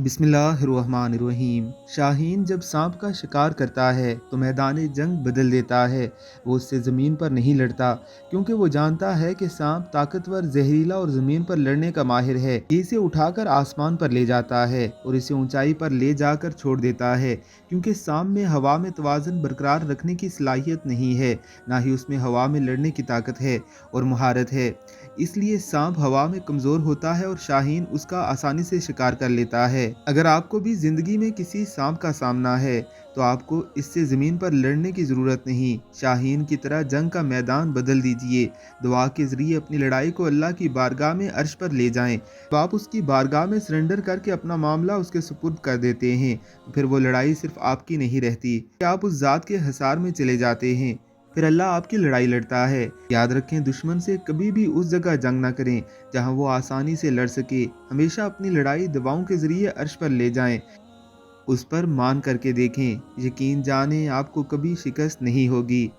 बिस्मिल्लाहिर्रहमानिर्रहीम। शाहीन जब सांप का शिकार करता है तो मैदान जंग बदल देता है। वो उससे ज़मीन पर नहीं लड़ता, क्योंकि वो जानता है कि सांप ताकतवर, जहरीला और ज़मीन पर लड़ने का माहिर है। ये इसे उठाकर आसमान पर ले जाता है और इसे ऊंचाई पर ले जाकर छोड़ देता है, क्योंकि सांप में हवा में तवाज़ुन बरकरार रखने की सलाहियत नहीं है, ना ही उसमें हवा में लड़ने की ताकत है और महारत है। इसलिए सांप हवा में कमज़ोर होता है और शाहीन उसका आसानी से शिकार कर लेता है। अगर आपको भी ज़िंदगी में किसी सांप का सामना है तो आपको इससे ज़मीन पर लड़ने की ज़रूरत नहीं, शाहीन की तरह जंग का मैदान बदल दीजिए। दुआ के ज़रिए अपनी लड़ाई को अल्लाह की बारगाह में अर्श पर ले जाएं। तो आप उसकी बारगाह में सरेंडर करके अपना मामला उसके सुपुर्द कर देते हैं, तो फिर वो लड़ाई सिर्फ आपकी नहीं रहती, आप उस ज़ात के हिसार में चले जाते हैं। फिर अल्लाह आपकी लड़ाई लड़ता है। याद रखें, दुश्मन से कभी भी उस जगह जंग ना करें जहां वो आसानी से लड़ सके। हमेशा अपनी लड़ाई दवाओं के ज़रिए अर्श पर ले जाएं, उस पर मान करके देखें। यकीन जाने आपको कभी शिकस्त नहीं होगी।